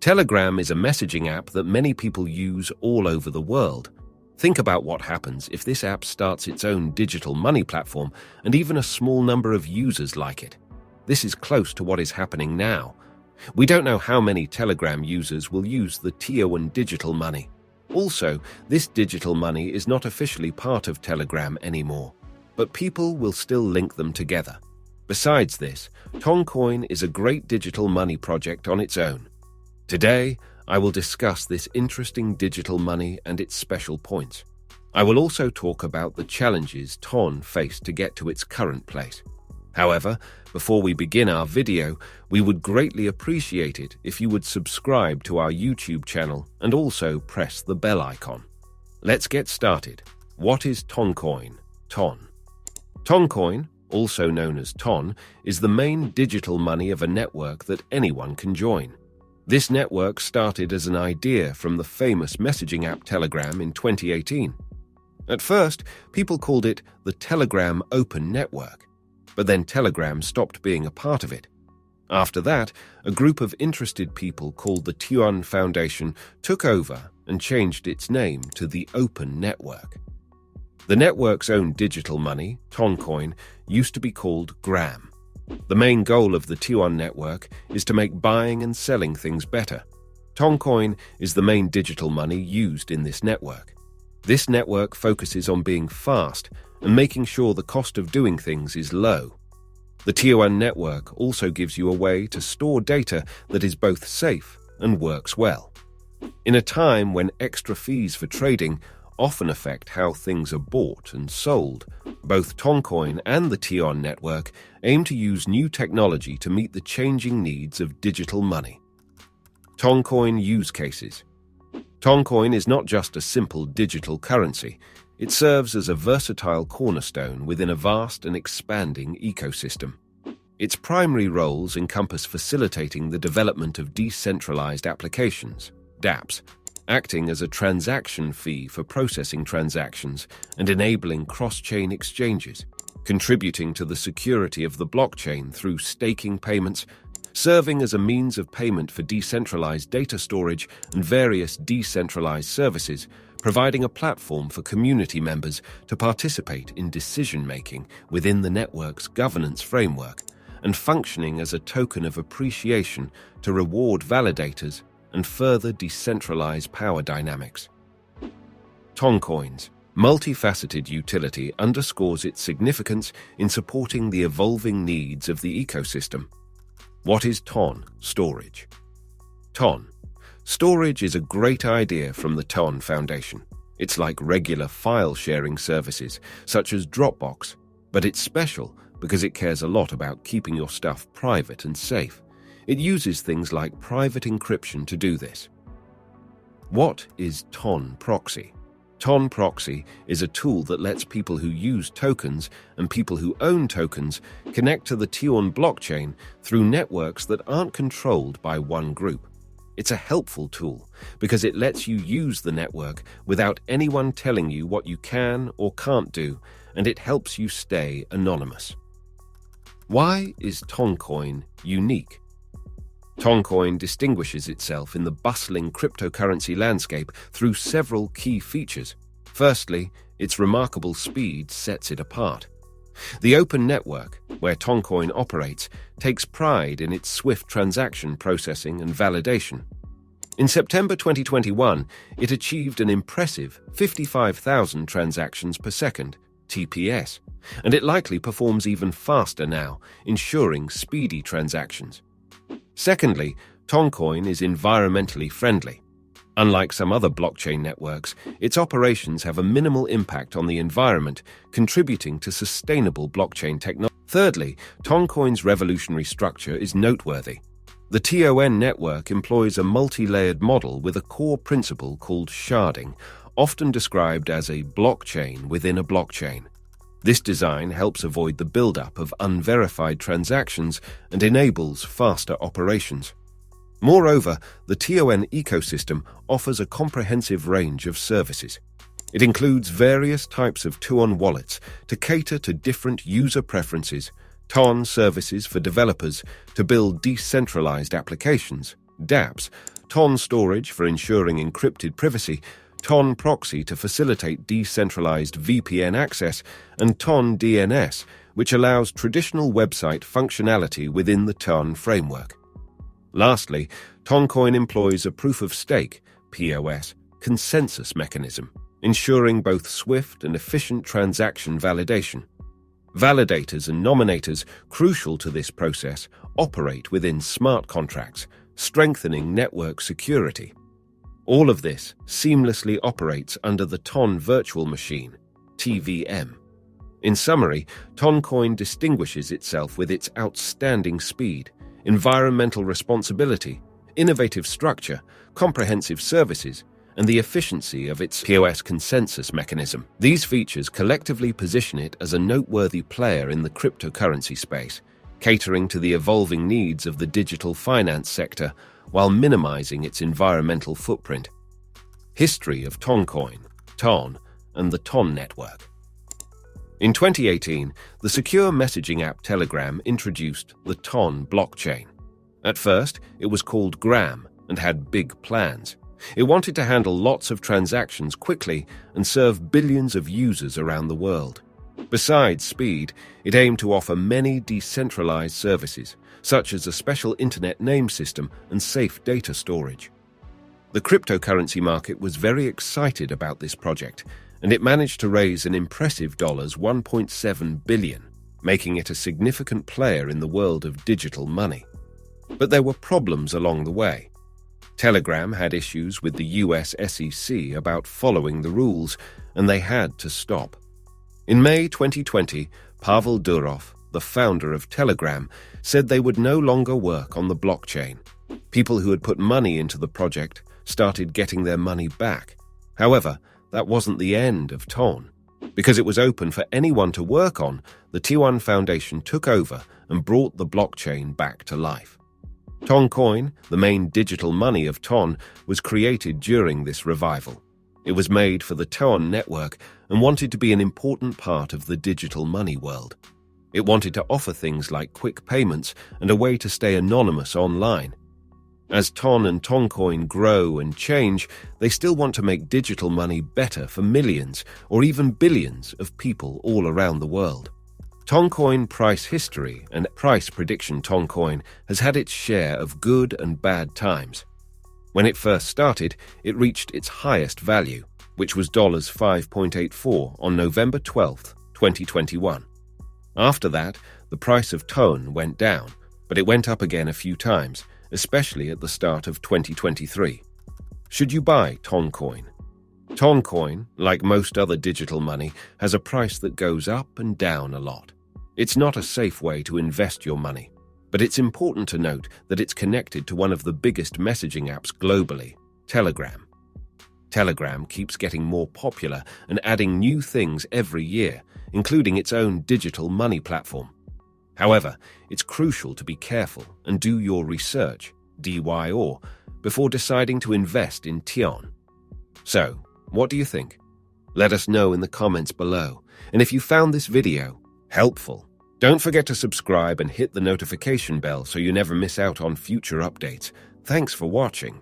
Telegram is a messaging app that many people use all over the world. Think about what happens if this app starts its own digital money platform and even a small number of users like it. This is close to what is happening now. We don't know how many Telegram users will use the Toncoin digital money. Also, this digital money is not officially part of Telegram anymore, but people will still link them together. Besides this, Toncoin is a great digital money project on its own. Today, I will discuss this interesting digital money and its special points. I will also talk about the challenges Ton faced to get to its current place. However, before we begin our video, we would greatly appreciate it if you would subscribe to our YouTube channel and also press the bell icon. Let's get started. What is Toncoin? Toncoin, also known as Ton, is the main digital money of a network that anyone can join. This network started as an idea from the famous messaging app Telegram in 2018. At first, people called it the Telegram Open Network, but then Telegram stopped being a part of it. After that, a group of interested people called the Toncoin Foundation took over and changed its name to the Open Network. The network's own digital money, Toncoin, used to be called Gram. The main goal of the Toncoin network is to make buying and selling things better. Toncoin is the main digital money used in this network. This network focuses on being fast and making sure the cost of doing things is low. The Toncoin network also gives you a way to store data that is both safe and works well. In a time when extra fees for trading often affect how things are bought and sold, both Toncoin and the Toncoin network aim to use new technology to meet the changing needs of digital money. Toncoin use cases. Toncoin is not just a simple digital currency. It serves as a versatile cornerstone within a vast and expanding ecosystem. Its primary roles encompass facilitating the development of decentralized applications, dApps, acting as a transaction fee for processing transactions and enabling cross-chain exchanges, contributing to the security of the blockchain through staking payments, serving as a means of payment for decentralized data storage and various decentralized services, providing a platform for community members to participate in decision-making within the network's governance framework, and functioning as a token of appreciation to reward validators and further decentralize power dynamics. Toncoin's multifaceted utility underscores its significance in supporting the evolving needs of the ecosystem. What is Ton storage? Ton storage is a great idea from the Toncoin Foundation. It's like regular file-sharing services, such as Dropbox, but it's special because it cares a lot about keeping your stuff private and safe. It uses things like private encryption to do this. What is Ton Proxy? Ton Proxy is a tool that lets people who use tokens and people who own tokens connect to the Toncoin blockchain through networks that aren't controlled by one group. It's a helpful tool because it lets you use the network without anyone telling you what you can or can't do, and it helps you stay anonymous. Why is Toncoin unique? Toncoin distinguishes itself in the bustling cryptocurrency landscape through several key features. Firstly, its remarkable speed sets it apart. The open network, where Toncoin operates, takes pride in its swift transaction processing and validation. In September 2021, it achieved an impressive 55,000 transactions per second, TPS, and it likely performs even faster now, ensuring speedy transactions. Secondly, Toncoin is environmentally friendly. Unlike some other blockchain networks, its operations have a minimal impact on the environment, contributing to sustainable blockchain technology. Thirdly, Toncoin's revolutionary structure is noteworthy. The Toncoin network employs a multi-layered model with a core principle called sharding, often described as a blockchain within a blockchain. This design helps avoid the buildup of unverified transactions and enables faster operations. Moreover, the Toncoin ecosystem offers a comprehensive range of services. It includes various types of Toncoin wallets to cater to different user preferences, Toncoin services for developers to build decentralized applications, dApps, Ton storage for ensuring encrypted privacy, Ton proxy to facilitate decentralized VPN access, and Ton DNS, which allows traditional website functionality within the Ton framework. Lastly, Toncoin employs a proof-of-stake (POS) consensus mechanism, ensuring both swift and efficient transaction validation. Validators and nominators, crucial to this process, operate within smart contracts, strengthening network security. All of this seamlessly operates under the Ton Virtual Machine, TVM. In summary, Toncoin distinguishes itself with its outstanding speed, environmental responsibility, innovative structure, comprehensive services, and the efficiency of its POS consensus mechanism. These features collectively position it as a noteworthy player in the cryptocurrency space, catering to the evolving needs of the digital finance sector while minimizing its environmental footprint. History of Toncoin, Ton, and the Ton network. In 2018, the secure messaging app Telegram introduced the Ton blockchain. At first, it was called Gram and had big plans. It wanted to handle lots of transactions quickly and serve billions of users around the world. Besides speed, it aimed to offer many decentralized services, such as a special internet name system and safe data storage. The cryptocurrency market was very excited about this project, and it managed to raise an impressive $1.7 billion, making it a significant player in the world of digital money. But there were problems along the way. Telegram had issues with the US SEC about following the rules, and they had to stop. In May 2020, Pavel Durov, the founder of Telegram, said they would no longer work on the blockchain. People who had put money into the project started getting their money back. However, that wasn't the end of Ton. Because it was open for anyone to work on, the T1 Foundation took over and brought the blockchain back to life. Toncoin, the main digital money of Ton, was created during this revival. It was made for the Ton network and wanted to be an important part of the digital money world. It wanted to offer things like quick payments and a way to stay anonymous online. As Ton and Toncoin grow and change, they still want to make digital money better for millions or even billions of people all around the world. Toncoin price history and price prediction Toncoin has had its share of good and bad times. When it first started, it reached its highest value, which was $5.84 on November 12, 2021. After that, the price of Ton went down, but it went up again a few times, especially at the start of 2023. Should you buy Toncoin? Toncoin, like most other digital money, has a price that goes up and down a lot. It's not a safe way to invest your money, but it's important to note that it's connected to one of the biggest messaging apps globally, Telegram. Telegram keeps getting more popular and adding new things every year, including its own digital money platform. However, it's crucial to be careful and do your research, DYOR, before deciding to invest in Ton. So, what do you think? Let us know in the comments below. And if you found this video helpful, don't forget to subscribe and hit the notification bell so you never miss out on future updates. Thanks for watching.